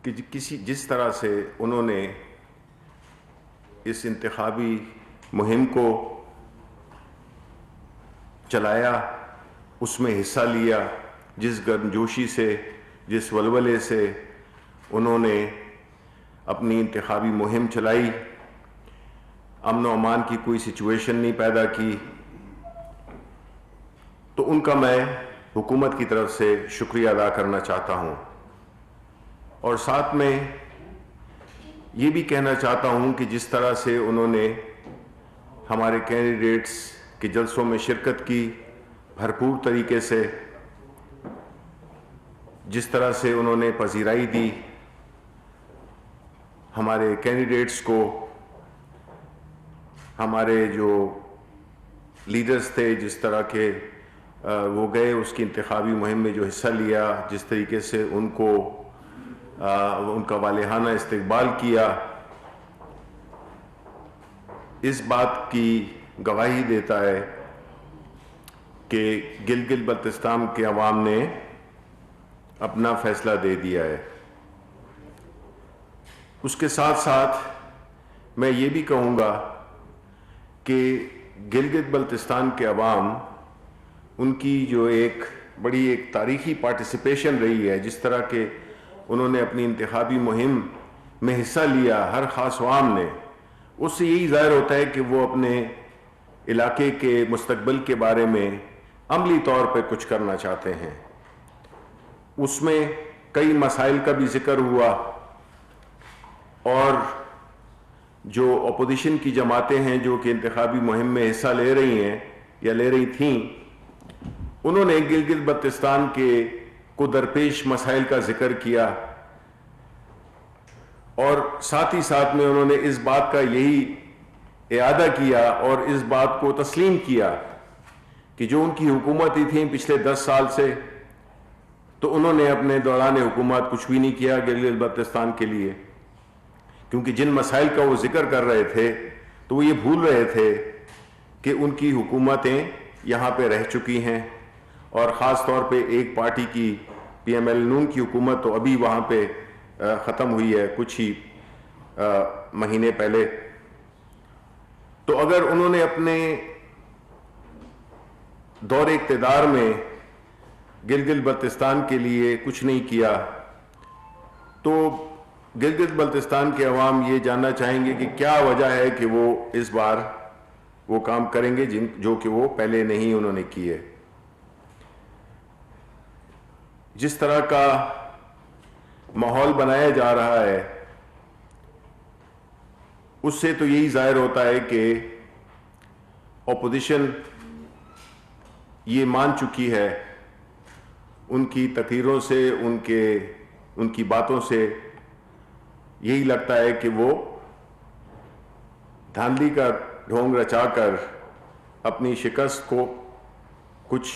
کہ جس طرح سے انہوں نے اس انتخابی مہم کو چلایا، اس میں حصہ لیا، جس گرمجوشی سے، جس ولولے سے انہوں نے اپنی انتخابی مہم چلائی، امن و امان کی کوئی سچویشن نہیں پیدا کی، تو ان کا میں حکومت کی طرف سے شکریہ ادا کرنا چاہتا ہوں۔ اور ساتھ میں یہ بھی کہنا چاہتا ہوں کہ جس طرح سے انہوں نے ہمارے کینڈیڈیٹس کے جلسوں میں شرکت کی، بھرپور طریقے سے جس طرح سے انہوں نے پذیرائی دی ہمارے کینڈیڈیٹس کو، ہمارے جو لیڈرز تھے جس طرح کے وہ گئے اس کی انتخابی مہم میں جو حصہ لیا، جس طریقے سے ان کا والہانہ استقبال کیا، اس بات کی گواہی دیتا ہے کہ گلگت بلتستان کے عوام نے اپنا فیصلہ دے دیا ہے۔ اس کے ساتھ ساتھ میں یہ بھی کہوں گا کہ گلگت بلتستان کے عوام، ان کی جو ایک بڑی تاریخی پارٹیسپیشن رہی ہے، جس طرح کہ انہوں نے اپنی انتخابی مہم میں حصہ لیا، ہر خاص عوام نے، اس سے یہی ظاہر ہوتا ہے کہ وہ اپنے علاقے کے مستقبل کے بارے میں عملی طور پہ کچھ کرنا چاہتے ہیں۔ اس میں کئی مسائل کا بھی ذکر ہوا، اور جو اپوزیشن کی جماعتیں ہیں جو کہ انتخابی مہم میں حصہ لے رہی ہیں یا لے رہی تھیں، انہوں نے گلگت بلتستان کے کو درپیش مسائل کا ذکر کیا، اور ساتھ ہی ساتھ میں انہوں نے اس بات کا یہی اعادہ کیا اور اس بات کو تسلیم کیا کہ جو ان کی حکومتیں تھیں پچھلے 10 سال سے، تو انہوں نے اپنے دوران حکومت کچھ بھی نہیں کیا گلگت بلتستان کے لیے، کیونکہ جن مسائل کا وہ ذکر کر رہے تھے تو وہ یہ بھول رہے تھے کہ ان کی حکومتیں یہاں پہ رہ چکی ہیں، اور خاص طور پہ ایک پارٹی کی پی ایم ایل نون کی حکومت تو ابھی وہاں پہ ختم ہوئی ہے کچھ ہی مہینے پہلے۔ تو اگر انہوں نے اپنے دور اقتدار میں گلگت بلتستان کے لیے کچھ نہیں کیا، تو گلگت بلتستان کے عوام یہ جاننا چاہیں گے کہ کیا وجہ ہے کہ وہ اس بار وہ کام کریں گے جو کہ وہ پہلے نہیں انہوں نے کیے۔ جس طرح کا ماحول بنایا جا رہا ہے، اس سے تو یہی ظاہر ہوتا ہے کہ اپوزیشن یہ مان چکی ہے، ان کی تقریروں سے، ان کی باتوں سے یہی لگتا ہے کہ وہ دھاندلی کا ڈھونگ رچا کر اپنی شکست کو کچھ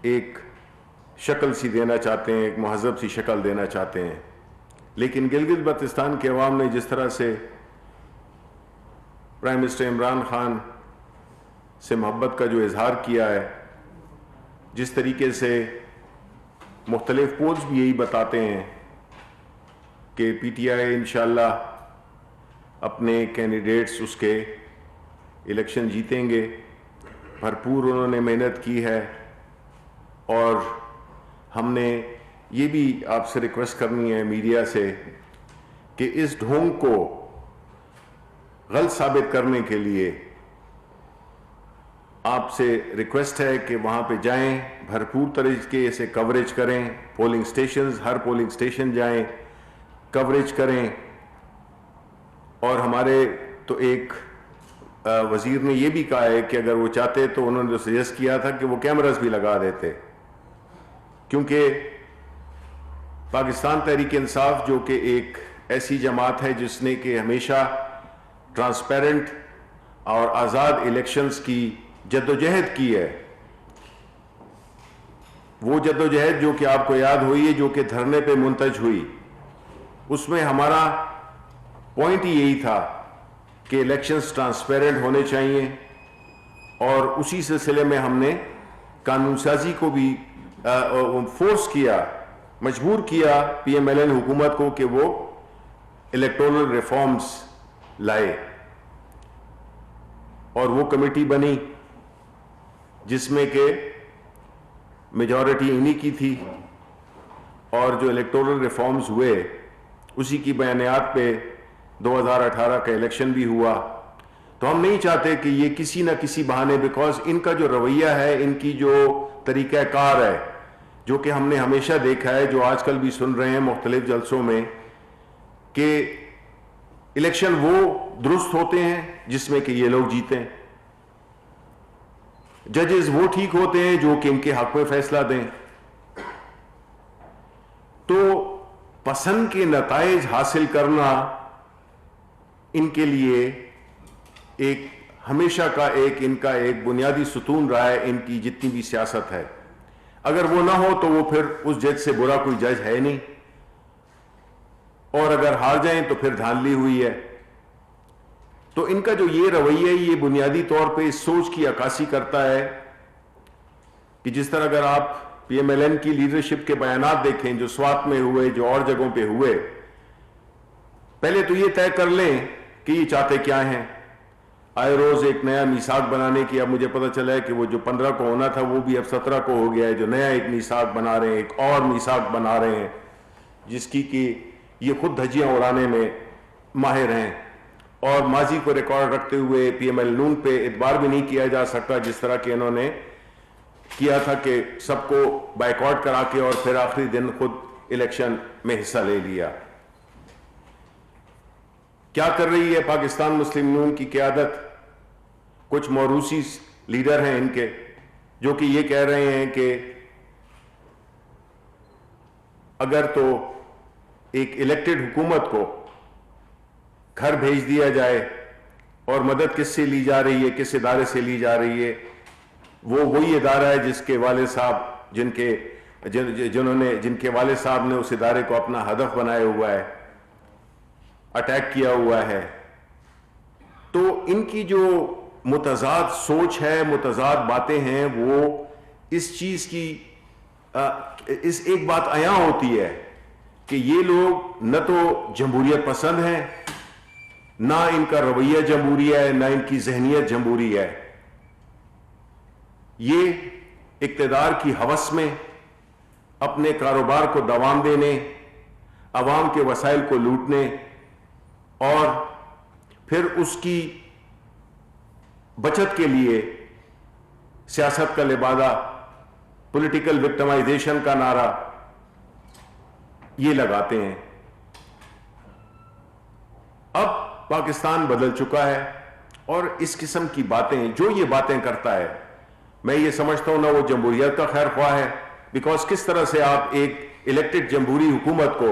ایک شکل سی دینا چاہتے ہیں، ایک مہذب سی شکل دینا چاہتے ہیں۔ لیکن گلگت بلتستان کے عوام نے جس طرح سے پرائم منسٹر عمران خان سے محبت کا جو اظہار کیا ہے، جس طریقے سے مختلف پولز بھی یہی بتاتے ہیں کہ پی ٹی آئی انشاءاللہ اپنے کینڈیڈیٹس اس کے الیکشن جیتیں گے، بھرپور انہوں نے محنت کی ہے، اور ہم نے یہ بھی آپ سے ریکویسٹ کرنی ہے میڈیا سے کہ اس ڈھونگ کو غلط ثابت کرنے کے لیے آپ سے ریکویسٹ ہے کہ وہاں پہ جائیں، بھرپور طریقے سے کوریج کریں، پولنگ سٹیشنز، ہر پولنگ سٹیشن جائیں، کوریج کریں۔ اور ہمارے تو ایک وزیر نے یہ بھی کہا ہے کہ اگر وہ چاہتے تو انہوں نے جو سجیسٹ کیا تھا کہ وہ کیمراز بھی لگا دیتے، کیونکہ پاکستان تحریک انصاف جو کہ ایک ایسی جماعت ہے جس نے کہ ہمیشہ ٹرانسپیرنٹ اور آزاد الیکشنز کی جدوجہد کی ہے، وہ جدوجہد جو کہ آپ کو یاد ہوئی ہے، جو کہ دھرنے پہ منتج ہوئی، اس میں ہمارا پوائنٹ ہی یہی تھا کہ الیکشنز ٹرانسپیرنٹ ہونے چاہیے، اور اسی سلسلے میں ہم نے قانون سازی کو بھی فورس کیا مجبور کیا پی ایم ایل این حکومت کو کہ وہ الیکٹورل ریفارمز لائے، اور وہ کمیٹی بنی جس میں کہ میجورٹی انہی کی تھی، اور جو الیکٹورل ریفارمز ہوئے اسی کی بیانیات پہ 2018 کا الیکشن بھی ہوا۔ تو ہم نہیں چاہتے کہ یہ کسی نہ کسی بہانے، بیکاز ان کا جو رویہ ہے، ان کی جو طریقہ کار ہے، جو کہ ہم نے ہمیشہ دیکھا ہے، جو آج کل بھی سن رہے ہیں مختلف جلسوں میں، کہ الیکشن وہ درست ہوتے ہیں جس میں کہ یہ لوگ جیتے ہیں، ججز وہ ٹھیک ہوتے ہیں جو کہ ان کے حق میں فیصلہ دیں۔ تو پسند کے نتائج حاصل کرنا ان کے لیے ایک ہمیشہ کا ان کا ایک بنیادی ستون رہا ہے، ان کی جتنی بھی سیاست ہے۔ اگر وہ نہ ہو تو وہ پھر اس جج سے برا کوئی جج ہے نہیں، اور اگر ہار جائیں تو پھر دھاندلی ہوئی ہے۔ تو ان کا جو یہ رویہ ہے، یہ بنیادی طور پہ اس سوچ کی عکاسی کرتا ہے کہ جس طرح اگر آپ پی ایم ایل این کی لیڈرشپ کے بیانات دیکھیں جو سوات میں ہوئے، جو اور جگہوں پہ ہوئے، پہلے تو یہ طے کر لیں کہ یہ چاہتے کیا ہیں۔ آئے روز ایک نیا میثاق بنانے کی، اب مجھے پتہ چلا ہے کہ وہ جو 15 کو ہونا تھا وہ بھی اب 17 کو ہو گیا ہے، جو نیا ایک میثاق بنا رہے ہیں، ایک اور میثاق بنا رہے ہیں جس کی کہ یہ خود دھجیاں اڑانے میں ماہر ہیں، اور ماضی کو ریکارڈ رکھتے ہوئے پی ایم ایل نون پہ اعتبار بھی نہیں کیا جا سکتا، جس طرح کہ انہوں نے کیا تھا کہ سب کو بائیکاٹ کرا کے اور پھر آخری دن خود الیکشن میں حصہ لے لیا۔ کیا کر رہی ہے پاکستان مسلم نون کی قیادت؟ کچھ موروثی لیڈر ہیں ان کے جو کہ یہ کہہ رہے ہیں کہ اگر تو ایک الیکٹڈ حکومت کو گھر بھیج دیا جائے، اور مدد کس سے لی جا رہی ہے، کس ادارے سے لی جا رہی ہے، وہ وہی ادارہ ہے جس کے والد صاحب جن کے والد صاحب نے اس ادارے کو اپنا ہدف بنایا ہوا ہے، اٹیک کیا ہوا ہے۔ تو ان کی جو متضاد سوچ ہے، متضاد باتیں ہیں، وہ اس چیز کی اس ایک بات عیاں ہوتی ہے کہ یہ لوگ نہ تو جمہوریت پسند ہیں، نہ ان کا رویہ جمہوری ہے، نہ ان کی ذہنیت جمہوری ہے۔ یہ اقتدار کی ہوس میں اپنے کاروبار کو دوام دینے، عوام کے وسائل کو لوٹنے، اور پھر اس کی بچت کے لیے سیاست کا لبادہ، پولیٹیکل وکٹمائزیشن کا نعرہ یہ لگاتے ہیں۔ اب پاکستان بدل چکا ہے، اور اس قسم کی باتیں، جو یہ باتیں کرتا ہے، میں یہ سمجھتا ہوں نہ وہ جمہوریت کا خیر خواہ ہے، بیکاز کس طرح سے آپ ایک الیکٹڈ جمہوری حکومت کو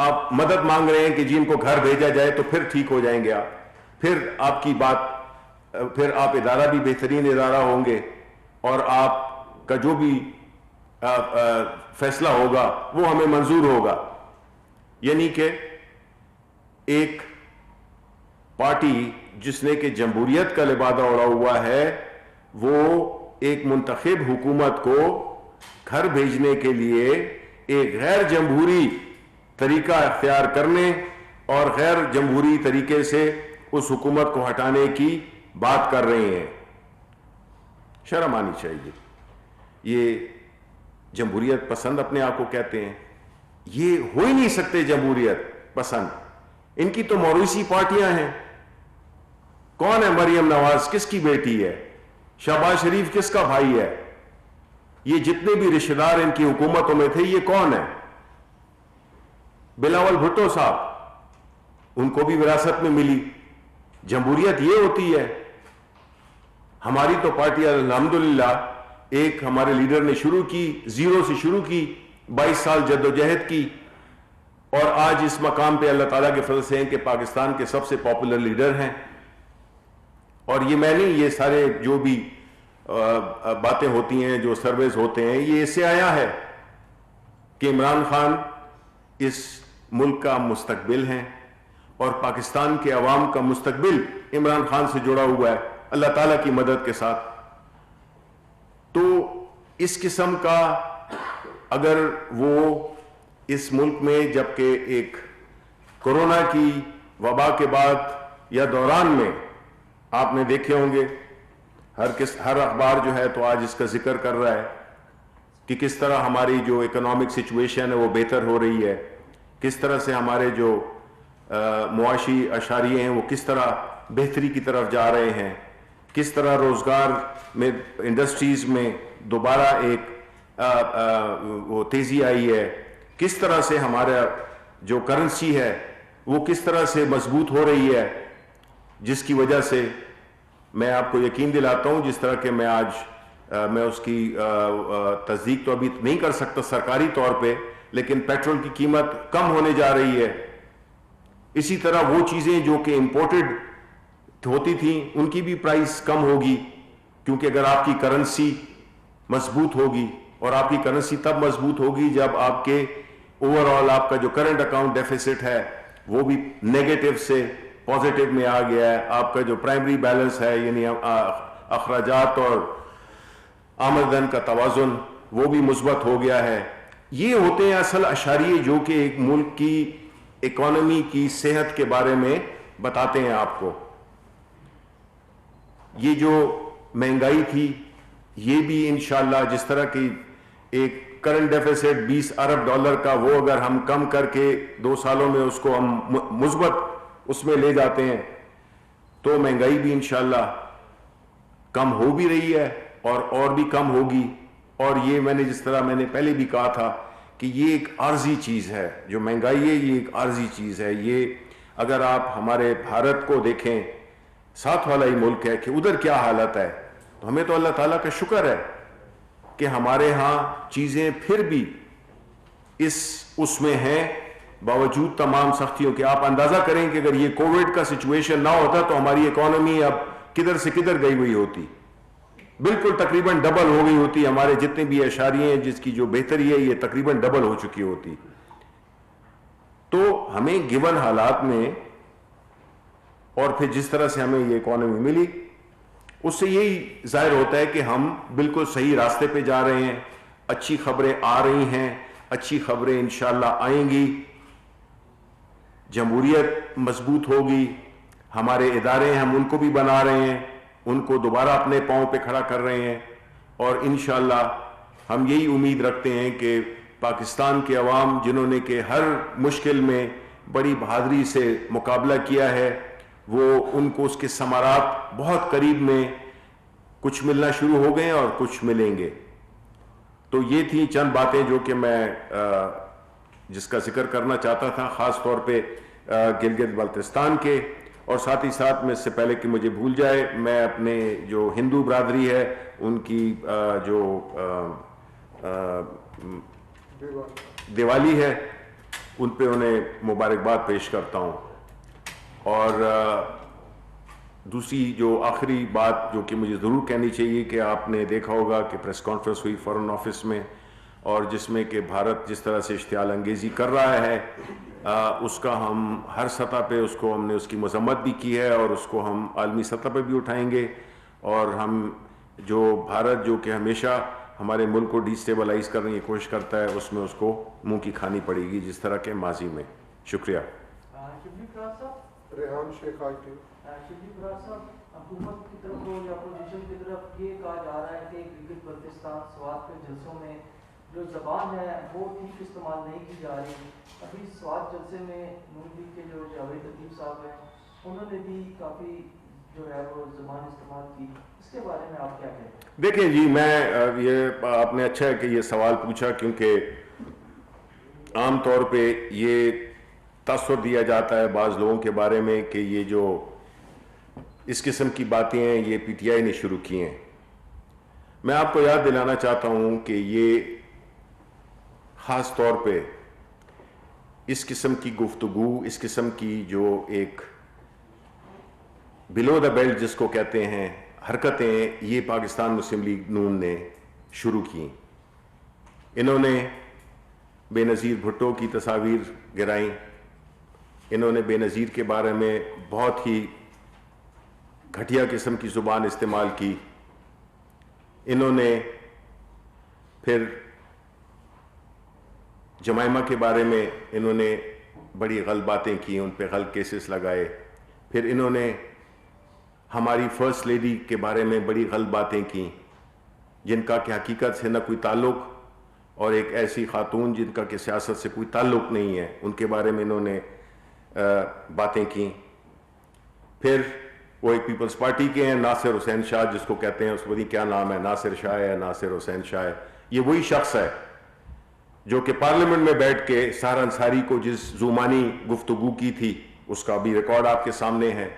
آپ مدد مانگ رہے ہیں کہ جن کو گھر بھیجا جائے تو پھر ٹھیک ہو جائیں گے آپ، پھر آپ کی بات، پھر آپ ادارہ بھی بہترین ادارہ ہوں گے، اور آپ کا جو بھی فیصلہ ہوگا وہ ہمیں منظور ہوگا۔ یعنی کہ ایک پارٹی جس نے کہ جمہوریت کا لبادہ اوڑھا ہوا ہے، وہ ایک منتخب حکومت کو گھر بھیجنے کے لیے ایک غیر جمہوری طریقہ اختیار کرنے اور غیر جمہوری طریقے سے اس حکومت کو ہٹانے کی بات کر رہے ہیں۔ شرم آنی چاہیے۔ یہ جمہوریت پسند اپنے آپ کو کہتے ہیں، یہ ہو ہی نہیں سکتے جمہوریت پسند۔ ان کی تو موروثی پارٹیاں ہیں۔ کون ہے مریم نواز؟ کس کی بیٹی ہے؟ شہباز شریف کس کا بھائی ہے؟ یہ جتنے بھی رشتہ دار ان کی حکومتوں میں تھے، یہ کون ہے؟ بلاول بھٹو صاحب، ان کو بھی وراثت میں ملی۔ جمہوریت یہ ہوتی ہے۔ ہماری تو پارٹی الحمدللہ ایک ہمارے لیڈر نے شروع کی، زیرو سے شروع کی، 22 سال جدوجہد کی، اور آج اس مقام پہ اللہ تعالیٰ کے فضل سے ہیں کہ پاکستان کے سب سے پاپولر لیڈر ہیں۔ اور یہ میں نہیں، یہ سارے جو بھی باتیں ہوتی ہیں، جو سرویز ہوتے ہیں، یہ اس سے آیا ہے کہ عمران خان اس ملک کا مستقبل ہیں، اور پاکستان کے عوام کا مستقبل عمران خان سے جڑا ہوا ہے اللہ تعالیٰ کی مدد کے ساتھ۔ تو اس قسم کا اگر وہ اس ملک میں جبکہ ایک کورونا کی وبا کے بعد یا دوران میں آپ نے دیکھے ہوں گے ہر اخبار جو ہے تو آج اس کا ذکر کر رہا ہے کہ کس طرح ہماری جو اکنامک سچویشن ہے وہ بہتر ہو رہی ہے، کس طرح سے ہمارے جو معاشی اشاریے ہیں وہ کس طرح بہتری کی طرف جا رہے ہیں، کس طرح روزگار میں انڈسٹریز میں دوبارہ ایک وہ تیزی آئی ہے، کس طرح سے ہمارا جو کرنسی ہے وہ کس طرح سے مضبوط ہو رہی ہے، جس کی وجہ سے میں آپ کو یقین دلاتا ہوں، جس طرح کہ میں آج میں اس کی تصدیق تو ابھی نہیں کر سکتا سرکاری طور پہ، لیکن پیٹرول کی قیمت کم ہونے جا رہی ہے. اسی طرح وہ چیزیں جو کہ امپورٹڈ ہوتی تھیں ان کی بھی پرائس کم ہوگی، کیونکہ اگر آپ کی کرنسی مضبوط ہوگی، اور آپ کی کرنسی تب مضبوط ہوگی جب آپ کے اوور آل آپ کا جو کرنٹ اکاؤنٹ ڈیفیسٹ ہے وہ بھی نیگیٹو سے پازیٹیو میں آ گیا ہے، آپ کا جو پرائمری بیلنس ہے یعنی اخراجات اور آمدن کا توازن وہ بھی مثبت ہو گیا ہے. یہ ہوتے ہیں اصل اشاریے جو کہ ایک ملک کی اکانومی کی صحت کے بارے میں بتاتے ہیں آپ کو. یہ جو مہنگائی تھی یہ بھی انشاءاللہ جس طرح کی ایک کرنٹ ڈیفیسٹ 20 ارب ڈالر کا وہ اگر ہم کم کر کے 2 سالوں میں اس کو ہم مثبت اس میں لے جاتے ہیں تو مہنگائی بھی انشاءاللہ کم ہو بھی رہی ہے اور بھی کم ہوگی. اور یہ میں نے جس طرح میں نے پہلے بھی کہا تھا کہ یہ ایک عارضی چیز ہے، جو مہنگائی ہے یہ ایک عارضی چیز ہے. یہ اگر آپ ہمارے بھارت کو دیکھیں، ساتھ والا ہی ملک ہے، کہ ادھر کیا حالت ہے، تو ہمیں تو اللہ تعالیٰ کا شکر ہے کہ ہمارے ہاں چیزیں پھر بھی اس میں ہیں باوجود تمام سختیوں کے. آپ اندازہ کریں کہ اگر یہ کووڈ کا سچویشن نہ ہوتا تو ہماری اکانومی اب کدھر سے کدھر گئی ہوئی ہوتی، بالکل تقریباً ڈبل ہو گئی ہوتی. ہمارے جتنے بھی اشاریے ہیں جس کی جو بہتری ہے یہ تقریباً ڈبل ہو چکی ہوتی. تو ہمیں گیون حالات میں اور پھر جس طرح سے ہمیں یہ اکانومی ملی اس سے یہی ظاہر ہوتا ہے کہ ہم بالکل صحیح راستے پہ جا رہے ہیں. اچھی خبریں آ رہی ہیں، اچھی خبریں انشاءاللہ آئیں گی، جمہوریت مضبوط ہوگی، ہمارے ادارے ہم ان کو بھی بنا رہے ہیں، ان کو دوبارہ اپنے پاؤں پہ کھڑا کر رہے ہیں. اور انشاءاللہ ہم یہی امید رکھتے ہیں کہ پاکستان کے عوام جنہوں نے کہ ہر مشکل میں بڑی بہادری سے مقابلہ کیا ہے، وہ ان کو اس کے ثمرات بہت قریب میں کچھ ملنا شروع ہو گئے اور کچھ ملیں گے. تو یہ تھی چند باتیں جو کہ میں جس کا ذکر کرنا چاہتا تھا، خاص طور پہ گلگت بلتستان کے. اور ساتھ ہی ساتھ میں اس سے پہلے کہ مجھے بھول جائے، میں اپنے جو ہندو برادری ہے ان کی جو دیوالی ہے ان پہ انہیں مبارکباد پیش کرتا ہوں. اور دوسری جو آخری بات جو کہ مجھے ضرور کہنی چاہیے کہ آپ نے دیکھا ہوگا کہ پریس کانفرنس ہوئی فارن آفس میں، اور جس میں کہ بھارت جس طرح سے اشتعال انگیزی کر رہا ہے اس کا ہم ہر سطح پہ اس کو ہم نے اس کی مذمت بھی کی ہے اور اس کو ہم عالمی سطح پہ بھی اٹھائیں گے. اور ہم جو بھارت جو کہ ہمیشہ ہمارے ملک کو ڈیسٹیبلائز کرنے کی کوشش کرتا ہے اس میں اس کو منہ کی کھانی پڑے گی جس طرح کے ماضی میں. شکریہ. ریحان شیخ آئی حکومت کی طرف یا اپوزیشن کی طرف یہ کہا جا رہا ہے کہ گلگت بلتستان سوات کے جلسوں میں جو زبان ہے وہ ٹھیک استعمال نہیں کی جا رہی. ابھی سوات جلسے میں نون لیگ کے جو جاوید لطیف صاحب ہیں انہوں نے بھی کافی جو ہے وہ زبان استعمال کی. اس کے بارے میں آپ کیا کہتے ہیں؟ دیکھیں جی، میں یہ آپ نے اچھا ہے کہ یہ سوال پوچھا، کیونکہ عام طور پہ یہ تاثر دیا جاتا ہے بعض لوگوں کے بارے میں کہ یہ جو اس قسم کی باتیں ہیں یہ پی ٹی آئی نے شروع کی ہیں. میں آپ کو یاد دلانا چاہتا ہوں کہ یہ خاص طور پہ اس قسم کی گفتگو، اس قسم کی جو ایک بلو دا بیلٹ جس کو کہتے ہیں حرکتیں، یہ پاکستان مسلم لیگ نون نے شروع کی. انہوں نے بے نظیر بھٹو کی تصاویر گرائیں، انہوں نے بے نظیر کے بارے میں بہت ہی گھٹیا قسم کی زبان استعمال کی. انہوں نے پھر جمائمہ کے بارے میں انہوں نے بڑی غلط باتیں کی، ان پہ غلط کیسز لگائے. پھر انہوں نے ہماری فرسٹ لیڈی کے بارے میں بڑی غلط باتیں کی جن کا کہ حقیقت سے نہ کوئی تعلق، اور ایک ایسی خاتون جن کا کہ سیاست سے کوئی تعلق نہیں ہے، ان کے بارے میں انہوں نے باتیں کی. پھر وہ ایک پیپلز پارٹی کے ہیں ناصر حسین شاہ، جس کو کہتے ہیں، اس کو نہیں کیا نام ہے، ناصر شاہ ہے، ناصر حسین شاہ ہے. یہ وہی شخص ہے جو کہ پارلیمنٹ میں بیٹھ کے سہر انصاری کو جس زومانی گفتگو کی تھی، اس کا بھی ریکارڈ آپ کے سامنے ہے.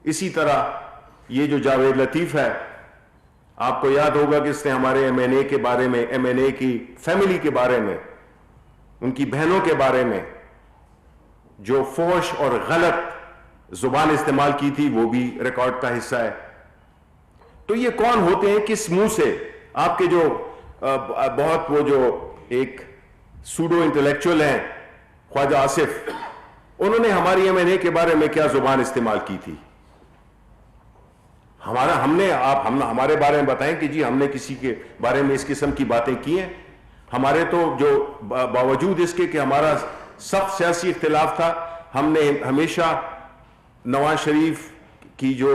اسی طرح یہ جو جاوید لطیف ہے، آپ کو یاد ہوگا کہ اس نے ہمارے ایم این اے کے بارے میں، ایم این اے کی فیملی کے بارے میں، ان کی بہنوں کے بارے میں جو فحش اور غلط زبان استعمال کی تھی، وہ بھی ریکارڈ کا حصہ ہے. تو یہ کون ہوتے ہیں؟ کس منہ سے آپ کے جو بہت وہ جو ایک سوڈو انٹلیکچوئل ہیں خواجہ آصف، انہوں نے ہماری ایم این اے کے بارے میں کیا زبان استعمال کی تھی؟ ہمارے بارے میں بتائیں کہ جی ہم نے کسی کے بارے میں اس قسم کی باتیں کی ہیں. ہمارے تو جو باوجود اس کے کہ ہمارا سخت سیاسی اختلاف تھا، ہم نے ہمیشہ نواز شریف کی جو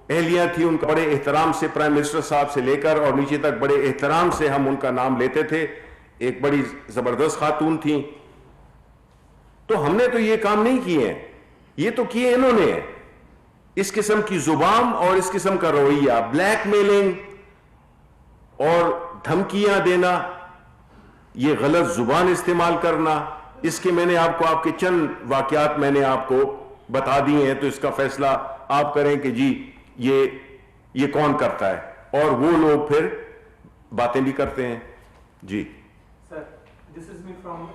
اہلیہ تھی ان کا بڑے احترام سے، پرائم منسٹر صاحب سے لے کر اور نیچے تک بڑے احترام سے ہم ان کا نام لیتے تھے. ایک بڑی زبردست خاتون تھیں. تو ہم نے تو یہ کام نہیں کیے ہیں، یہ تو کیے انہوں نے. اس قسم کی زبان اور اس قسم کا رویہ، بلیک میلنگ اور دھمکیاں دینا، یہ غلط زبان استعمال کرنا، اس کے میں نے آپ کو آپ کے چند واقعات میں نے آپ کو بتا دیے ہیں. تو اس کا فیصلہ آپ کریں کہ جی یہ کون کرتا ہے، اور وہ لوگ پھر باتیں بھی کرتے ہیں. جی sir, this is me from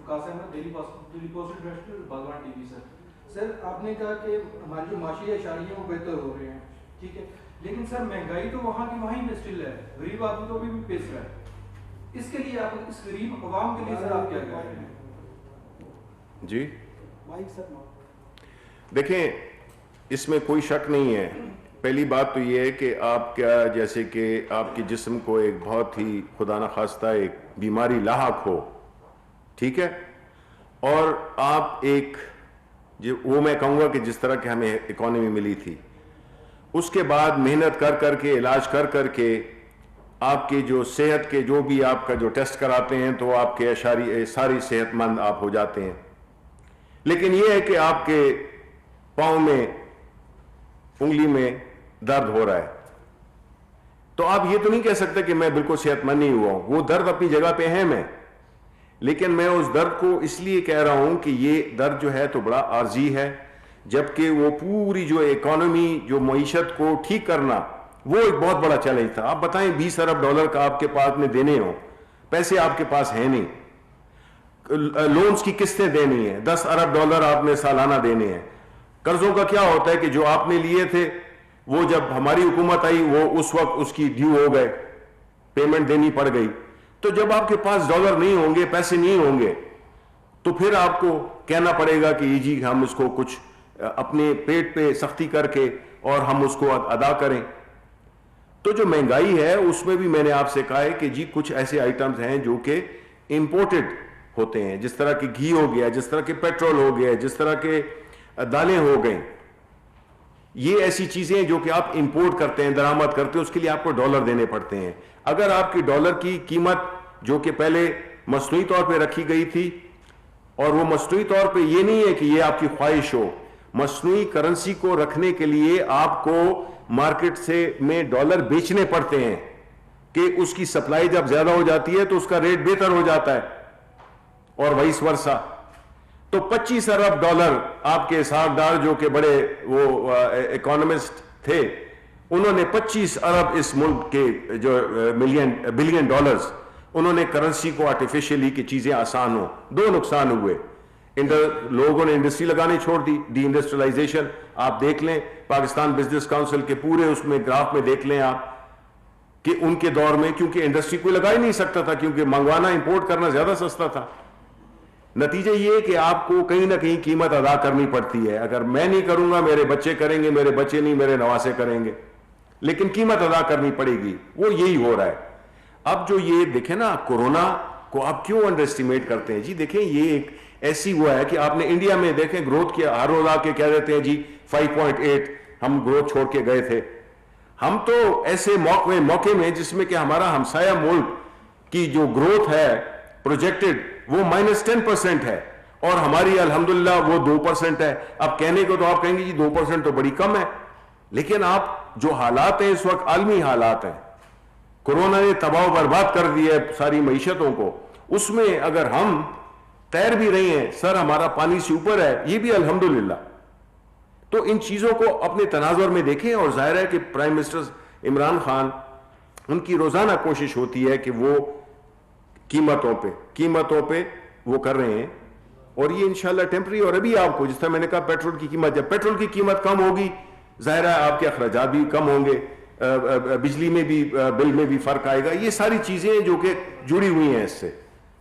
Qasim daily post international Bhagwan TV وی. سر آپ نے کہا کہ ہماری جو معاشی اشاریہ ہیں وہ بہتر ہو رہے ہیں، ٹھیک ہے، لیکن سر مہنگائی تو وہاں کی وہیں پہ اسٹل ہے، غریب آدمی تو ابھی بھی پیس رہا ہے. اس کے لیے آپ اس غریب عوام کے لیے سر آپ کیا کہہ رہے ہیں؟ جی دیکھیں، اس میں کوئی شک نہیں ہے. پہلی بات تو یہ ہے کہ آپ کیا، جیسے کہ آپ کے جسم کو ایک بہت ہی خدا نخواستہ ایک بیماری لاحق ہو، ٹھیک ہے، اور آپ ایک وہ میں کہوں گا کہ جس طرح کہ ہمیں اکانومی ملی تھی، اس کے بعد محنت کر کر کے، علاج کر کر کے، آپ کے جو صحت کے جو بھی آپ کا جو ٹیسٹ کراتے ہیں تو آپ کے ساری صحت مند آپ ہو جاتے ہیں. لیکن یہ ہے کہ آپ کے پاؤں میں، انگلی میں درد ہو رہا ہے، تو آپ یہ تو نہیں کہہ سکتے کہ میں بالکل صحت مند نہیں ہوا ہوں. وہ درد اپنی جگہ پہ اہم ہے، لیکن میں اس درد کو اس لیے کہہ رہا ہوں کہ یہ درد جو ہے تو بڑا عارضی ہے، جبکہ وہ پوری جو اکانومی، جو معیشت کو ٹھیک کرنا، وہ ایک بہت بڑا چیلنج تھا. آپ بتائیں $20 ارب کا آپ کے پاس میں دینے ہوں، پیسے آپ کے پاس ہیں نہیں، لونز کی قسطیں دینی ہیں، $10 ارب آپ نے سالانہ دینے ہیں. قرضوں کا کیا ہوتا ہے کہ جو آپ نے لیے تھے وہ جب ہماری حکومت آئی وہ اس وقت اس کی ڈیو ہو گئے، پیمنٹ دینی پڑ گئی. تو جب آپ کے پاس ڈالر نہیں ہوں گے، پیسے نہیں ہوں گے، تو پھر آپ کو کہنا پڑے گا کہ جی ہم اس کو کچھ اپنے پیٹ پہ سختی کر کے اور ہم اس کو ادا کریں. تو جو مہنگائی ہے اس میں بھی میں نے آپ سے کہا ہے کہ جی کچھ ایسے آئٹمز ہیں جو کہ امپورٹڈ ہوتے ہیں، جس طرح کہ گھی ہو گیا، جس طرح کہ پیٹرول ہو گیا، جس طرح کہ دالیں ہو گئیں. یہ ایسی چیزیں جو کہ آپ امپورٹ کرتے ہیں، درآمد کرتے ہیں، اس کے لیے آپ کو ڈالر دینے پڑتے ہیں. اگر آپ کی ڈالر کی قیمت جو کہ پہلے مصنوعی طور پہ رکھی گئی تھی، اور وہ مصنوعی طور پہ یہ نہیں ہے کہ یہ آپ کی خواہش ہو، مصنوعی کرنسی کو رکھنے کے لیے آپ کو مارکیٹ سے میں ڈالر بیچنے پڑتے ہیں کہ اس کی سپلائی جب زیادہ ہو جاتی ہے تو اس کا ریٹ بہتر ہو جاتا ہے، اور وائس ورثہ. تو $25 ارب آپ کے حسابدار جو کہ بڑے وہ اکانومسٹ تھے، انہوں نے $25 ارب اس ملک کے جو بلین ڈالرز، انہوں نے کرنسی کو آرٹیفیشلی کہ چیزیں آسان ہوں. دو نقصان ہوئے، لوگوں نے انڈسٹری لگانی چھوڑ دی، ڈی انڈسٹریلائزیشن. آپ دیکھ لیں پاکستان بزنس کاؤنسل کے پورے اس میں گراف میں دیکھ لیں آپ کہ ان کے دور میں، کیونکہ انڈسٹری کوئی لگا ہی نہیں سکتا تھا، کیونکہ منگوانا امپورٹ کرنا زیادہ سستا تھا. نتیجہ یہ ہے کہ آپ کو کہیں نہ کہیں قیمت ادا کرنی پڑتی ہے. اگر میں نہیں کروں گا میرے بچے کریں گے، میرے بچے نہیں میرے نواسے کریں گے، لیکن قیمت ادا کرنی پڑے گی. وہ یہی ہو رہا ہے. اب جو یہ دیکھیں نا، کو آپ کیوں انڈر اسٹیمیٹ کرتے ہیں جی؟ دیکھیں یہ ایک ایسی وہ ہے کہ آپ نے انڈیا میں دیکھیں گروتھ کیا، ہر روز آ کے کہہ دیتے ہیں جی 5.8 ہم گروتھ چھوڑ کے گئے تھے. ہم تو ایسے موقع میں جس میں کہ ہمارا ہمسایہ ملک کی جو گروتھ ہے پروجیکٹڈ وہ -10% ہے اور ہماری الحمدللہ وہ 2% ہے. اب کہنے کو تو آپ کہیں گے جی 2% تو بڑی کم ہے، لیکن آپ جو حالات ہیں اس وقت عالمی حالات ہیں، کورونا نے تباہ و برباد کر دی ہے ساری معیشتوں کو، اس میں اگر ہم تیر بھی رہے ہیں، سر ہمارا پانی سے اوپر ہے، یہ بھی الحمدللہ. تو ان چیزوں کو اپنے تناظر میں دیکھیں. اور ظاہر ہے کہ پرائم منسٹر عمران خان ان کی روزانہ کوشش ہوتی ہے کہ وہ قیمتوں پہ وہ کر رہے ہیں اور یہ انشاءاللہ ٹیمپرری. اور ابھی آپ کو جس طرح میں نے کہا پیٹرول کی قیمت، جب پیٹرول کی قیمت کم ہوگی ظاہر ہے آپ کے اخراجات بھی کم ہوں گے، بجلی میں بھی بل میں بھی فرق آئے گا. یہ ساری چیزیں جو کہ جڑی ہوئی ہیں اس سے.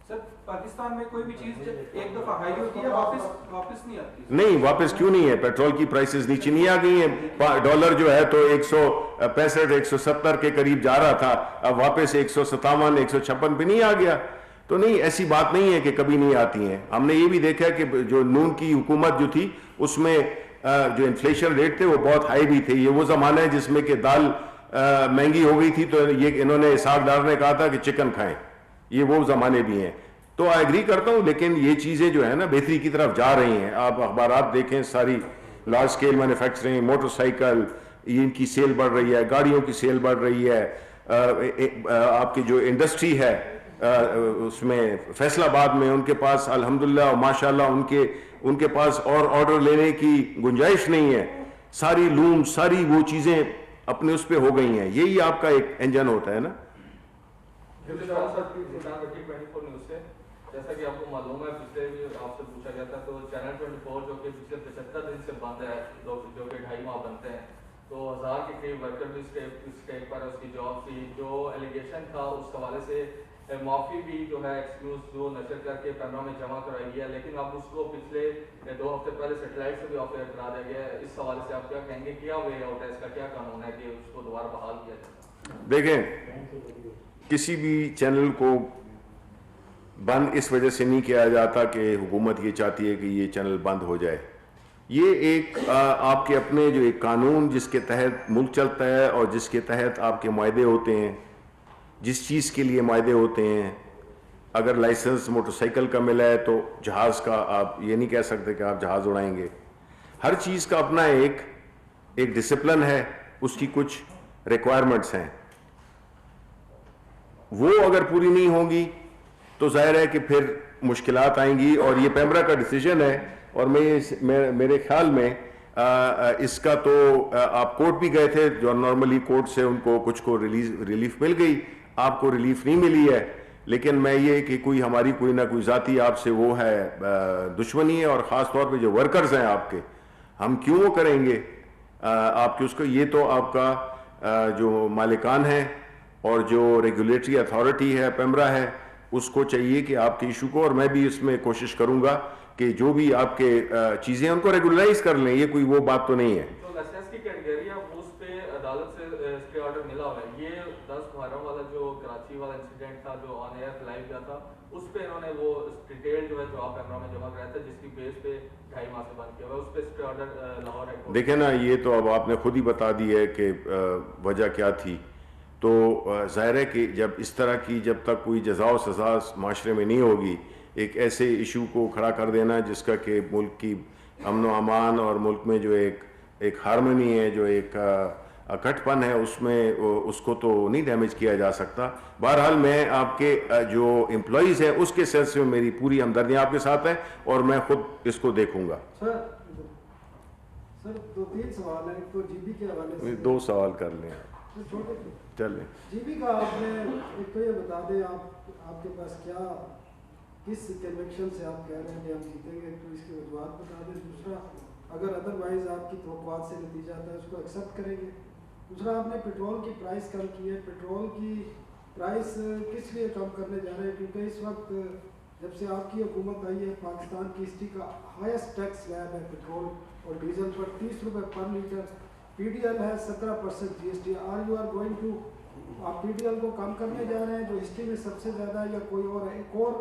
سر پاکستان میں کوئی بھی چیز ایک دفعہ ہائی ہوتی ہے واپس نہیں آتی؟ نہیں، واپس کیوں نہیں ہے؟ پیٹرول کی پرائسز نیچے نہیں آ گئی ہیں. ڈالر جو ہے تو 165 170 کے قریب جا رہا تھا، اب واپس 157 156 پہ نہیں آ گیا. تو نہیں، ایسی بات نہیں ہے کہ کبھی نہیں آتی ہیں. ہم نے یہ بھی دیکھا کہ جو نون کی حکومت جو تھی اس میں جو انفلیشن ریٹ تھے وہ بہت ہائی بھی تھے. یہ وہ زمانہ ہے جس میں کہ دال مہنگی ہو گئی تھی تو یہ انہوں نے اسحاق ڈار نے کہا تھا کہ چکن کھائیں. یہ وہ زمانے بھی ہیں. تو ایگری کرتا ہوں، لیکن یہ چیزیں جو ہیں نا بہتری کی طرف جا رہی ہیں. آپ اخبارات دیکھیں، ساری large scale manufacturing, motorcycle, ان کی سیل بڑھ رہی ہے، گاڑیوں کی سیل بڑھ رہی ہے. آپ کی جو انڈسٹری ہے اس میں فیصل آباد میں ان کے پاس الحمدللہ ماشاءاللہ ان کے پاس اور آرڈر لینے کی گنجائش نہیں ہے. ساری لوم، ساری وہ چیزیں اپنے اس پہ ہو گئی ہیں. یہی آپ کا ایک انجن ہوتا ہے نا. جیسا کہ آپ کو معلوم ہے پچھلے بھی آپ سے پوچھا گیا تھا تو چینل 24 جو کہ پچھلے 75 دن سے بند ہے، جو کہ 2.5 ماہ بنتے ہیں، تو 1000 کے قریب ورکر بھی اسٹیک پر اس کی جاب تھی. جو ایلیگیشن تھا اس حوالے سے معافی بھی جو ہے ایکسکیوز جو نشر کر کے پیمرا میں جمع کرائی گیا، لیکن اب اس کو پچھلے 2 ہفتے پہلے سیٹلائٹ سے بھی آف ایئر کرا دیا گیا ہے. اس حوالے سے آپ کیا کہیں گے، کیا وے آؤٹ ہے، اس کا کیا قانون ہے کہ اس کو دوبارہ بحال کیا جائے؟ دیکھیں، کسی بھی چینل کو بند اس وجہ سے نہیں کیا جاتا کہ حکومت یہ چاہتی ہے کہ یہ چینل بند ہو جائے. یہ ایک آپ کے اپنے جو ایک قانون جس کے تحت ملک چلتا ہے اور جس کے تحت آپ کے معاہدے ہوتے ہیں، جس چیز کے لیے معاہدے ہوتے ہیں. اگر لائسنس موٹر سائیکل کا ملا ہے تو جہاز کا آپ یہ نہیں کہہ سکتے کہ آپ جہاز اڑائیں گے. ہر چیز کا اپنا ایک ڈسپلن ہے، اس کی کچھ ریکوائرمنٹس ہیں. وہ اگر پوری نہیں ہوں گی تو ظاہر ہے کہ پھر مشکلات آئیں گی. اور یہ پیمرا کا ڈیسیجن ہے اور میرے خیال میں اس کا تو آپ کورٹ بھی گئے تھے، جو نارملی کورٹ سے ان کو کچھ کو ریلیف مل گئی، آپ کو ریلیف نہیں ملی ہے. لیکن میں یہ کہ ہماری کوئی نہ کوئی ذاتی آپ سے وہ ہے دشمنی ہے، اور خاص طور پہ جو ورکرز ہیں آپ کے، ہم کیوں وہ کریں گے آپ کے اس کو. یہ تو آپ کا جو مالکان ہے اور جو ریگولیٹری اتھارٹی ہے پیمرا ہے، اس کو چاہیے کہ آپ کے ایشو کو، اور میں بھی اس میں کوشش کروں گا کہ جو بھی آپ کے چیزیں ان کو ریگولرائز کر لیں. یہ کوئی وہ بات تو نہیں ہے. جو لائسنس کی کیٹیگری ہے اس پہ عدالت سے اسٹے آرڈر ملا ہوا ہے. یہ 10 محرم والا جو کراچی والا انسیڈنٹ تھا جو آن ایئر لائیو گیا تھا، اس پہ انہوں نے وہ ڈیٹیل جو ہے جو آپ پیمرا میں جمع کرایا تھا، جس کی بیس پہ 2.5 ماہ سے بند کیا ہوا ہے، اس پہ اسٹے آرڈر لاہور ہے. دیکھیں نا، یہ تو اب آپ نے خود ہی بتا دی ہے کہ وجہ کیا تھی. تو ظاہر ہے کہ جب تک کوئی جزا و سزا معاشرے میں نہیں ہوگی، ایک ایسے ایشو کو کھڑا کر دینا جس کا کہ ملک کی امن و امان اور ملک میں جو ایک ہارمنی ہے، جو ایک اکٹھ پن ہے، اس کو تو نہیں ڈیمیج کیا جا سکتا. بہرحال میں آپ کے جو امپلائیز ہیں اس کے سلسلے میں میری پوری ہمدردی آپ کے ساتھ ہے اور میں خود اس کو دیکھوں گا. سر 2-3 سوال ہیں. تو جی بی کے حوالے سے 2 سوال کر لیں چل لیں. جی بی کا آپ نے ایک تو یہ بتا دیں آپ کے پاس کس کنوکشن سے آپ کہہ رہے ہیں کہ ہم جیتیں گے، تو اس کی وجوہات بتا دیں. دوسرا، اگر ادروائز آپ کی توقعات سے نتیجہ آتا ہے اس کو ایکسیپٹ کریں گے. دوسرا، آپ نے پیٹرول کی پرائس کم کی ہے، پیٹرول کی پرائس کس لیے کم کرنے جا رہے ہیں؟ کیونکہ اس وقت جب سے آپ کی حکومت آئی ہے پاکستان کی ہسٹری کا ہائیسٹ ٹیکس سلیب ہے پیٹرول اور ڈیزل پر 30 روپے per liter. P D L ہے 17% G S T. Are you are going to آپ پی ڈی ایل کو کم کرنے جا رہے ہیں جو ہسٹری میں سب سے زیادہ ہے، یا کوئی اور ہے؟ ایک اور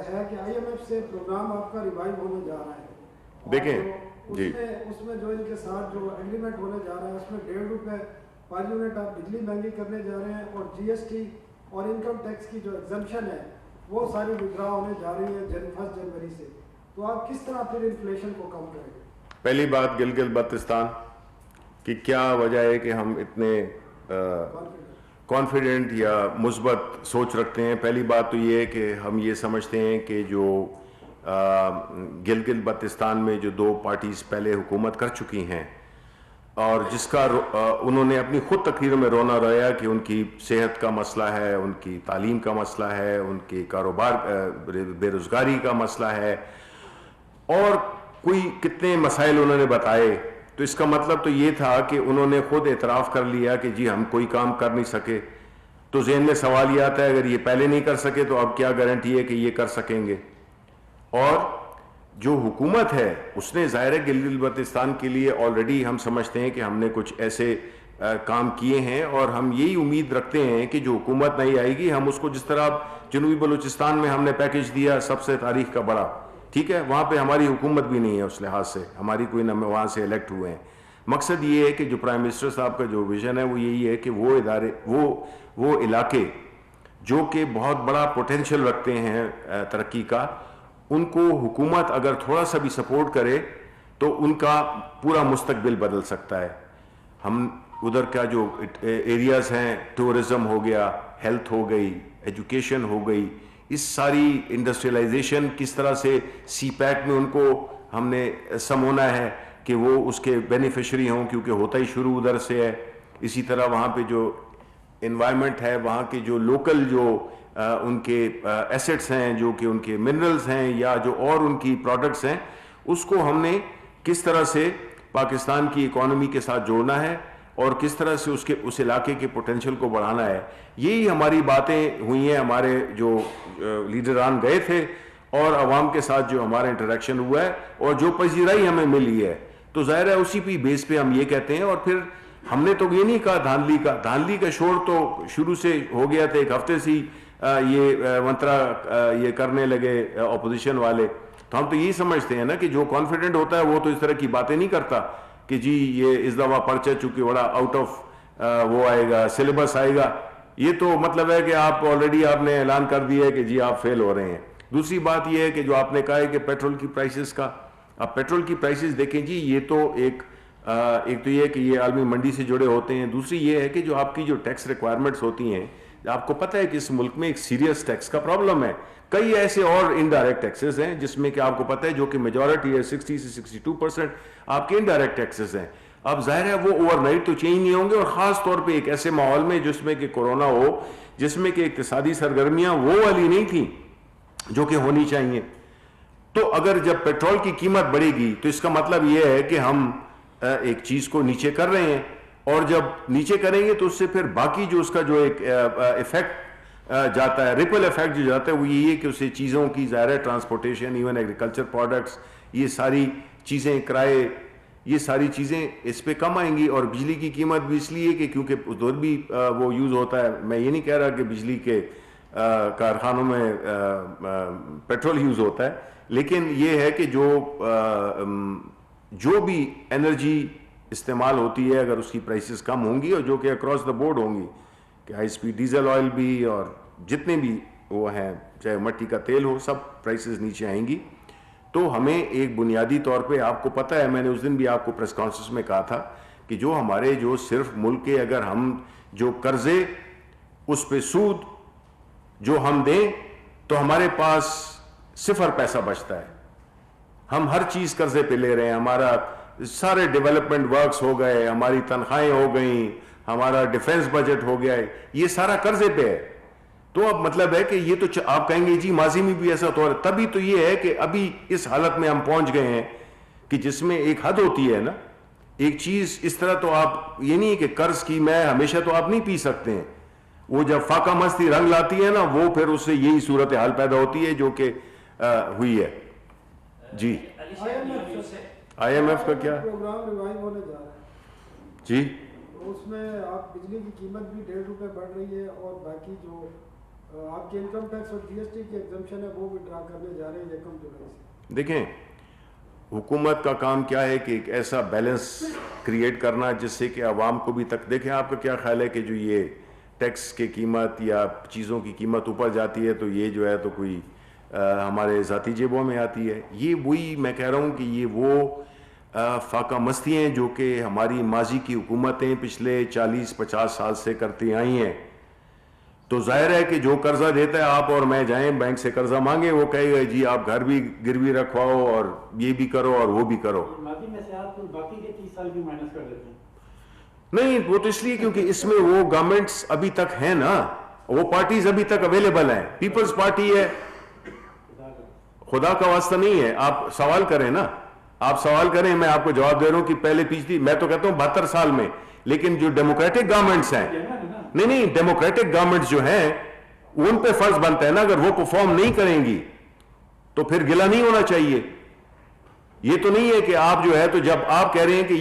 ہے کہ آئی ایم ایف سے پروگرام آپ کا ریوائو ہونے جا رہا ہے، دیکھیں جی اس میں جو ان کے ساتھ جو ایگریمنٹ ہونے جا رہا ہے اس میں 1.5 روپے پر یونٹ آپ بجلی مہنگی کرنے جا رہے ہیں، اور جی ایس ٹی اور انکم ٹیکس کی جو ایگزمپشن ہے وہ ساری ودرا ہونے جا رہی ہے 1 جنوری سے. تو آپ کس طرح پھر انفلیشن کو کم کریں گے؟ پہلی بات گلگت بلتستان کی کیا وجہ ہے کہ ہم اتنے کانفیڈنٹ یا مثبت سوچ رکھتے ہیں؟ پہلی بات تو یہ ہے کہ ہم یہ سمجھتے ہیں کہ جو گلگت بلتستان میں جو 2 پارٹیز پہلے حکومت کر چکی ہیں اور جس کا انہوں نے اپنی خود تقریروں میں رونا رویا کہ ان کی صحت کا مسئلہ ہے، ان کی تعلیم کا مسئلہ ہے، ان کے کاروبار بے روزگاری کا مسئلہ ہے، اور کوئی کتنے مسائل انہوں نے بتائے. تو اس کا مطلب تو یہ تھا کہ انہوں نے خود اعتراف کر لیا کہ جی ہم کوئی کام کر نہیں سکے. تو ذہن میں سوال یہ آتا ہے اگر یہ پہلے نہیں کر سکے تو اب کیا گارنٹی ہے کہ یہ کر سکیں گے؟ اور جو حکومت ہے اس نے ظاہر ہے گلگت بلتستان کے لیے آلریڈی ہم سمجھتے ہیں کہ ہم نے کچھ ایسے کام کیے ہیں، اور ہم یہی امید رکھتے ہیں کہ جو حکومت نہیں آئے گی ہم اس کو جس طرح جنوبی بلوچستان میں ہم نے پیکج دیا سب سے تاریخ کا بڑا، ٹھیک ہے، وہاں پہ ہماری حکومت بھی نہیں ہے اس لحاظ سے، ہماری کوئی نہ وہاں سے الیکٹ ہوئے ہیں. مقصد یہ ہے کہ جو پرائم منسٹر صاحب کا جو ویژن ہے وہ یہی ہے کہ وہ ادارے وہ علاقے جو کہ بہت بڑا پوٹینشیل رکھتے ہیں ترقی کا، ان کو حکومت اگر تھوڑا سا بھی سپورٹ کرے تو ان کا پورا مستقبل بدل سکتا ہے. ہم ادھر کا جو ایریاز ہیں، ٹورزم ہو گیا، ہیلتھ ہو گئی، ایجوکیشن ہو گئی، اس ساری انڈسٹریلائزیشن کس طرح سے سی پیک میں ان کو ہم نے سمونا ہے کہ وہ اس کے بینیفیشری ہوں، کیونکہ ہوتا ہی شروع ادھر سے ہے. اسی طرح وہاں پہ جو انوائرمنٹ ہے، وہاں کے جو لوکل جو ان کے ایسٹس ہیں، جو کہ ان کے منرلز ہیں یا جو اور ان کی پروڈکٹس ہیں، اس کو ہم نے کس طرح سے پاکستان کی اکانومی کے ساتھ جوڑنا ہے اور کس طرح سے اس علاقے کے پوٹینشیل کو بڑھانا ہے. یہی ہماری باتیں ہوئی ہیں. ہمارے جو لیڈران گئے تھے اور عوام کے ساتھ جو ہمارا انٹریکشن ہوا ہے اور جو پذیرائی ہمیں ملی ہے، تو ظاہر ہے اسی پہ بیس پہ ہم یہ کہتے ہیں. اور پھر ہم نے تو یہ نہیں کہا دھاندلی کا شور تو شروع سے ہو گیا تھا، 1 ہفتے سے یہ منترا یہ کرنے لگے اپوزیشن والے. تو ہم تو یہی سمجھتے ہیں نا کہ جو کانفیڈنٹ ہوتا ہے وہ تو اس طرح کی باتیں نہیں کرتا کہ جی یہ اس دفعہ پرچہ چونکہ بڑا آؤٹ آف وہ آئے گا، سلیبس آئے گا. یہ تو مطلب ہے کہ آپ آلریڈی آپ نے اعلان کر دیا ہے کہ جی آپ فیل ہو رہے ہیں. دوسری بات یہ ہے کہ جو آپ نے کہا ہے کہ پیٹرول کی پرائسز کا، آپ پیٹرول کی پرائسز دیکھیں جی، یہ تو ایک تو یہ ہے کہ یہ عالمی منڈی سے جڑے ہوتے ہیں. دوسری یہ ہے کہ جو آپ کی جو ٹیکس ریکوائرمنٹس ہوتی ہیں، آپ کو پتہ ہے کہ اس ملک میں ایک سیریس ٹیکس کا پرابلم ہے. کئی ایسے اور انڈائریکٹ ٹیکسز ہیں جس میں کہ آپ کو پتہ ہے جو کہ میجورٹی ہے 60 سے 62% آپ کے انڈائریکٹ ٹیکسز ہیں. اب ظاہر ہے وہ اوور نائٹ تو چینج نہیں ہوں گے، اور خاص طور پہ ایک ایسے ماحول میں جس میں کہ کورونا ہو، جس میں کہ اقتصادی سرگرمیاں وہ والی نہیں تھیں جو کہ ہونی چاہیے. تو اگر جب پیٹرول کی قیمت بڑھے گی تو اس کا مطلب یہ ہے کہ ہم ایک چیز کو نیچے کر رہے ہیں، اور جب نیچے کریں گے تو اس سے پھر باقی جو اس کا جو ایک ایفیکٹ جاتا ہے، ریپل ایفیکٹ جو جاتا ہے، وہ یہی ہے کہ اسے چیزوں کی ظاہر ہے ٹرانسپورٹیشن، ایون ایگریکلچر پروڈکٹس، یہ ساری چیزیں، کرائے، یہ ساری چیزیں اس پہ کم آئیں گی. اور بجلی کی قیمت بھی اس لیے کہ کیونکہ ادھر بھی وہ یوز ہوتا ہے. میں یہ نہیں کہہ رہا کہ بجلی کے کارخانوں میں پیٹرول یوز ہوتا ہے، لیکن یہ ہے کہ جو بھی انرجی استعمال ہوتی ہے اگر اس کی پرائسز کم ہوں گی، اور جو کہ اکراس دا بورڈ ہوں گی، کہ ہائی اسپیڈ ڈیزل آئل بھی اور جتنے بھی وہ ہیں، چاہے مٹی کا تیل ہو، سب پرائسز نیچے آئیں گی. تو ہمیں ایک بنیادی طور پہ، آپ کو پتہ ہے میں نے اس دن بھی آپ کو پریس کانفرنس میں کہا تھا کہ جو ہمارے جو صرف ملک کے اگر ہم جو قرضے اس پہ سود جو ہم دیں تو ہمارے پاس 0 پیسہ بچتا ہے. ہم ہر چیز قرضے پہ لے رہے ہیں. ہمارا سارے ڈیولپمنٹ ورکس ہو گئے، ہماری تنخواہیں ہو گئیں، ہمارا ڈیفنس بجٹ ہو گیا ہے، یہ سارا قرضے پہ ہے. تو اب مطلب ہے کہ یہ تو آپ کہیں گے جی ماضی میں بھی ایسا تو، تبھی تو یہ ہے کہ ابھی اس حالت میں ہم پہنچ گئے ہیں کہ جس میں ایک حد ہوتی ہے نا. ایک چیز اس طرح تو آپ یہ نہیں کہ قرض کی میں ہمیشہ تو آپ نہیں پی سکتے ہیں. وہ جب فاقہ مستی رنگ لاتی ہے نا، وہ پھر اس سے یہی صورتحال پیدا ہوتی ہے جو کہ ہوئی ہے. جی آئی ایم ایف کا کیا پروگرام ریوائو ہونے جا رہا ہے جی؟ اس میں آپ بجلی کی قیمت بھی 1.5 روپے بڑھ رہی ہے اور باقی جو آپ کے انکم ٹیکس اور جی ایس ٹی کی ایگزمپشن ہے وہ بھی ڈرا کرنے جا رہے ہیں 1 جولائی سے. دیکھیں حکومت کا کام کیا ہے کہ ایک ایسا بیلنس کریٹ کرنا جس سے کہ عوام کو بھی تک دیکھیں. آپ کا کیا خیال ہے کہ جو یہ ٹیکس کی قیمت یا چیزوں کی قیمت اوپر جاتی ہے تو یہ جو ہے تو کوئی ہمارے ذاتی جیبوں میں آتی ہے؟ یہ وہی میں کہہ رہا ہوں کہ یہ وہ فاقہ مستی ہیں جو کہ ہماری ماضی کی حکومتیں پچھلے 40-50 سال سے کرتی آئی ہیں. تو ظاہر ہے کہ جو قرضہ دیتا ہے آپ اور میں جائیں بینک سے قرضہ مانگے وہ کہے گا جی آپ گھر بھی گروی رکھواؤ اور یہ بھی کرو اور وہ بھی کرو. باقی کے 30 سال بھی مائنس کر دیتے ہیں. نہیں وہ تو اس لیے کیونکہ اس میں وہ گورنمنٹس ابھی تک ہیں نا, وہ پارٹیز ابھی تک اویلیبل ہیں. پیپلز پارٹی ہے, خدا کا واسطہ نہیں ہے. آپ سوال کریں نا, آپ سوال کریں, میں آپ کو جواب دے رہا ہوں کہ پہلے پچھلی میں تو کہتا ہوں 72 سال میں, لیکن جو ڈیموکریٹک گورنمنٹس ہیں نہیں ڈیموکریٹک گورنمنٹس جو ہیں ان پہ فرض بنتا ہے نا, اگر وہ پرفارم نہیں کریں گی تو پھر گلہ نہیں ہونا چاہیے. یہ تو نہیں ہے کہ آپ جو ہے تو جب آپ کہہ رہے ہیں کہ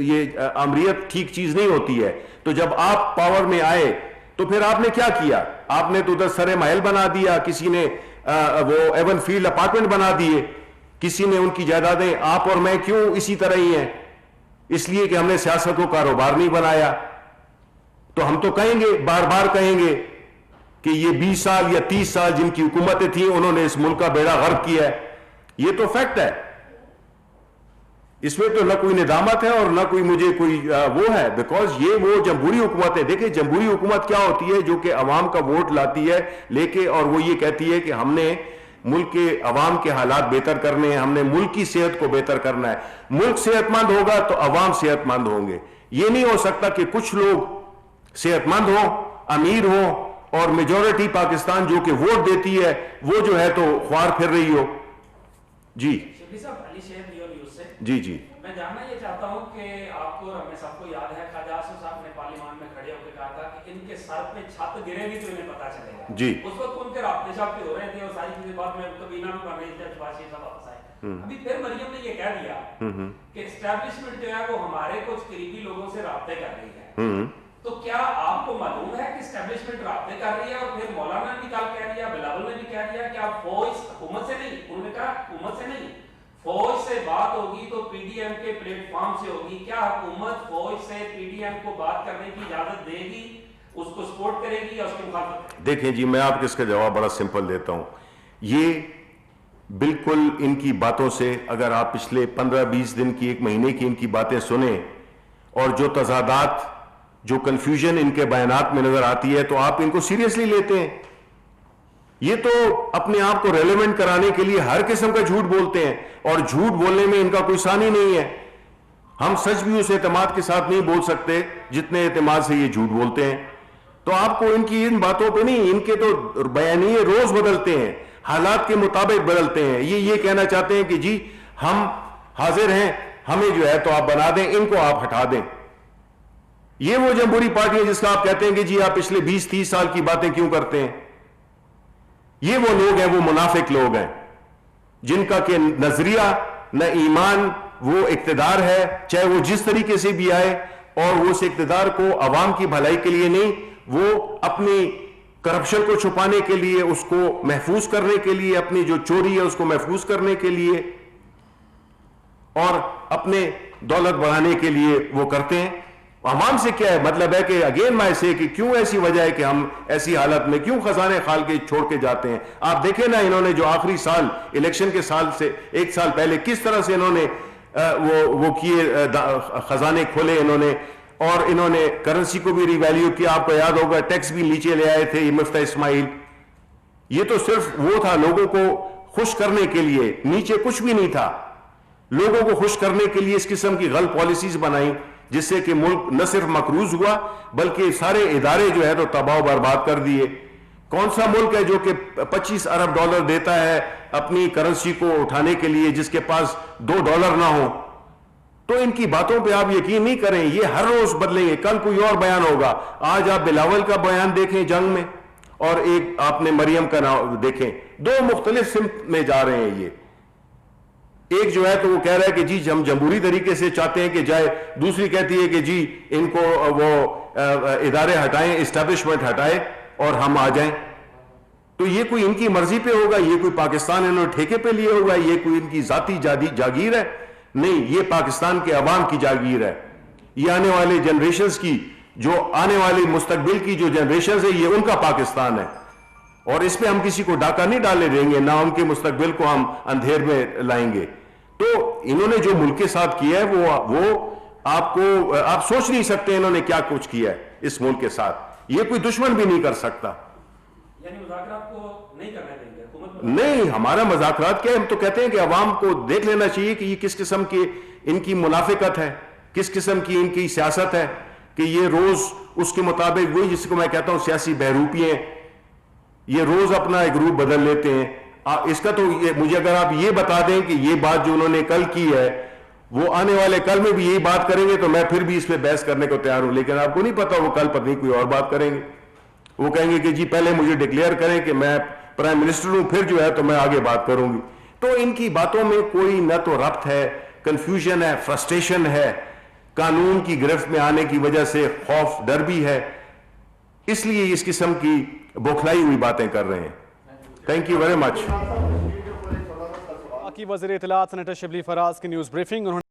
یہ امریت ٹھیک چیز نہیں ہوتی ہے تو جب آپ پاور میں آئے تو پھر آپ نے کیا کیا؟ آپ نے تو ادھر سرے محل بنا دیا, کسی نے وہ ایون فیلڈ اپارٹمنٹ بنا دیے, کسی نے ان کی جائیدادیں. آپ اور میں کیوں اسی طرح ہی ہیں؟ اس لیے کہ ہم نے سیاست کو کاروبار نہیں بنایا. تو ہم تو کہیں گے, بار بار کہیں گے کہ یہ 20 سال یا 30 سال جن کی حکومتیں تھیں انہوں نے اس ملک کا بیڑا غرق کیا ہے. یہ تو فیکٹ ہے, اس میں تو نہ کوئی ندامت ہے اور نہ کوئی مجھے کوئی وہ ہے, بیکاز یہ وہ جمہوری حکومت ہے. دیکھیں جمہوری حکومت کیا ہوتی ہے؟ جو کہ عوام کا ووٹ لاتی ہے لے کے, اور وہ یہ کہتی ہے کہ ہم نے ملک کے عوام کے حالات بہتر کرنے ہیں, ہم نے ملک کی صحت کو بہتر کرنا ہے. ملک صحت مند ہوگا تو عوام صحت مند ہوں گے. یہ نہیں ہو سکتا کہ کچھ لوگ صحت مند ہوں, امیر ہوں, اور میجورٹی پاکستان جو کہ ووٹ دیتی ہے وہ جو ہے تو خوار پھر رہی ہو. جی جی جی میں جاننا یہ چاہتا ہوں کہ آپ کو اور ہمیں سب کو یاد ہے خواجہ آصف صاحب نے پارلیمان میں کھڑے ہو کے کہا تھا کہ ان کے سر پہ چھت گرے گی تو انہیں پتا چلے گا. جی اس وقت ان کے رابطے شابطے ہو رہے تھے اور ساری چیزیں بعد میں کابینہ میں بن رہی تھی جب شہباز شریف صاحب واپس آئے. ابھی پھر مریم نے یہ کہہ دیا کہ اسٹیبلشمنٹ جو ہے وہ ہمارے کچھ قریبی لوگوں سے رابطے کر رہی ہے. تو کیا آپ کو معلوم ہے کہ اسٹیبلشمنٹ رابطے کر رہی ہے؟ اور پھر مولانا نے بھی کل کہہ دیا, بلاول نے بھی کہہ دیا کہ آپ فوج حکومت سے نہیں, انہوں نے کہا حکومت سے نہیں, فوج سے بات ہوگی تو پی ڈی ایم کے پلیٹ فارم سے ہوگی. کیا حکومت فوج سے پی ڈی ایم کو بات کرنے کی اجازت دے گی, اس کو سپورٹ کرے گی یا اس کی مخالفت؟ دیکھیں جی میں آپ کو اس کا جواب بڑا سمپل دیتا ہوں. یہ بالکل ان کی باتوں سے, اگر آپ پچھلے 15-20 دن کی, 1 مہینے کی ان کی باتیں سنیں اور جو تضادات, جو کنفیوژن ان کے بیانات میں نظر آتی ہے تو آپ ان کو سیریسلی لیتے ہیں. یہ تو اپنے آپ کو ریلیونٹ کرانے کے لیے ہر قسم کا جھوٹ بولتے ہیں, اور جھوٹ بولنے میں ان کا کوئی ثانی نہیں ہے. ہم سچ بھی اس اعتماد کے ساتھ نہیں بول سکتے جتنے اعتماد سے یہ جھوٹ بولتے ہیں. تو آپ کو ان کی ان باتوں پہ نہیں, ان کے تو بیانیے روز بدلتے ہیں, حالات کے مطابق بدلتے ہیں. یہ کہنا چاہتے ہیں کہ جی ہم حاضر ہیں, ہمیں جو ہے تو آپ بنا دیں, ان کو آپ ہٹا دیں. یہ وہ جمہوری پارٹی ہے جس کا آپ کہتے ہیں کہ جی آپ پچھلے 20-30 سال کی باتیں کیوں کرتے ہیں. یہ وہ لوگ ہیں, وہ منافق لوگ ہیں جن کا کہ نظریہ نہ ایمان, وہ اقتدار ہے چاہے وہ جس طریقے سے بھی آئے, اور وہ اس اقتدار کو عوام کی بھلائی کے لیے نہیں, وہ اپنی کرپشن کو چھپانے کے لیے, اس کو محفوظ کرنے کے لیے, اپنی جو چوری ہے اس کو محفوظ کرنے کے لیے اور اپنے دولت بڑھانے کے لیے وہ کرتے ہیں. عوام سے کیا ہے مطلب ہے کہ اگین میں سے کہ کیوں ایسی وجہ ہے کہ ہم ایسی حالت میں کیوں خزانے خال کے چھوڑ کے جاتے ہیں. آپ دیکھیں نا انہوں نے جو آخری سال الیکشن کے سال سے 1 سال پہلے کس طرح سے انہوں نے وہ کیے, خزانے کھولے انہوں نے, اور انہوں نے کرنسی کو بھی ریویلیو کیا. آپ کو یاد ہوگا ٹیکس بھی نیچے لے آئے تھے مفتہ اسماعیل. یہ تو صرف وہ تھا لوگوں کو خوش کرنے کے لیے, نیچے کچھ بھی نہیں تھا. لوگوں کو خوش کرنے کے لیے اس قسم کی غلط پالیسیز بنائیں جس سے کہ ملک نہ صرف مقروض ہوا بلکہ سارے ادارے جو ہے تو تباہ و برباد کر دیے. کون سا ملک ہے جو کہ $25 ارب دیتا ہے اپنی کرنسی کو اٹھانے کے لیے جس کے پاس $2 نہ ہو؟ تو ان کی باتوں پہ آپ یقین نہیں کریں, یہ ہر روز بدلیں گے. کل کوئی اور بیان ہوگا, آج آپ بلاول کا بیان دیکھیں جنگ میں, اور ایک آپ نے مریم کا نام دیکھیں, 2 مختلف سمت میں جا رہے ہیں. ایک جو ہے تو وہ کہہ رہا ہے کہ جی ہم جمہوری طریقے سے چاہتے ہیں کہ جائے, دوسری کہتی ہے کہ جی ان کو وہ ادارے ہٹائیں, اسٹیبلشمنٹ ہٹائے اور ہم آ جائیں. تو یہ کوئی ان کی مرضی پہ ہوگا, یہ کوئی پاکستان انہوں نے ٹھیکے پہ لیے ہوگا, یہ کوئی ان کی ذاتی جاگیر ہے؟ نہیں, یہ پاکستان کے عوام کی جاگیر ہے. یہ آنے والے جنریشنز کی, جو آنے والی مستقبل کی جو جنریشنز ہے, یہ ان کا پاکستان ہے, اور اس پہ ہم کسی کو ڈاکہ نہیں ڈالنے دیں گے, نہ ان کے مستقبل کو ہم اندھیر میں لائیں گے. تو انہوں نے جو ملک کے ساتھ کیا ہے وہ آپ سوچ نہیں سکتے انہوں نے کیا کچھ کیا ہے اس ملک کے ساتھ. یہ کوئی دشمن بھی نہیں کر سکتا. یعنی مذاکرات کو نہیں کرنے دیں گے حکومت؟ نہیں, ہمارا مذاکرات کیا ہے, ہم تو کہتے ہیں کہ عوام کو دیکھ لینا چاہیے کہ یہ کس قسم کی ان کی منافقت ہے, کس قسم کی ان کی سیاست ہے, کہ یہ روز اس کے مطابق وہی جس کو میں کہتا ہوں سیاسی بہروپی ہیں, یہ روز اپنا ایک روپ بدل لیتے ہیں. اس کا تو مجھے اگر آپ یہ بتا دیں کہ یہ بات جو انہوں نے کل کی ہے وہ آنے والے کل میں بھی یہی بات کریں گے تو میں پھر بھی اس پہ بحث کرنے کو تیار ہوں. لیکن آپ کو نہیں پتا وہ کل پتہ نہیں کوئی اور بات کریں گے. وہ کہیں گے کہ جی پہلے مجھے ڈکلیئر کریں کہ میں پرائم منسٹر ہوں, پھر جو ہے تو میں آگے بات کروں گی. تو ان کی باتوں میں کوئی نہ تو ربط ہے, کنفیوژن ہے, فرسٹریشن ہے, قانون کی گرفت میں آنے کی وجہ سے خوف ڈر بھی ہے, اس لیے اس قسم کی بوکھلائی ہوئی باتیں کر رہے ہیں. Thank you very much. وزیر اطلاعات سینیٹر شبلی فراز کی نیوز بریفنگ.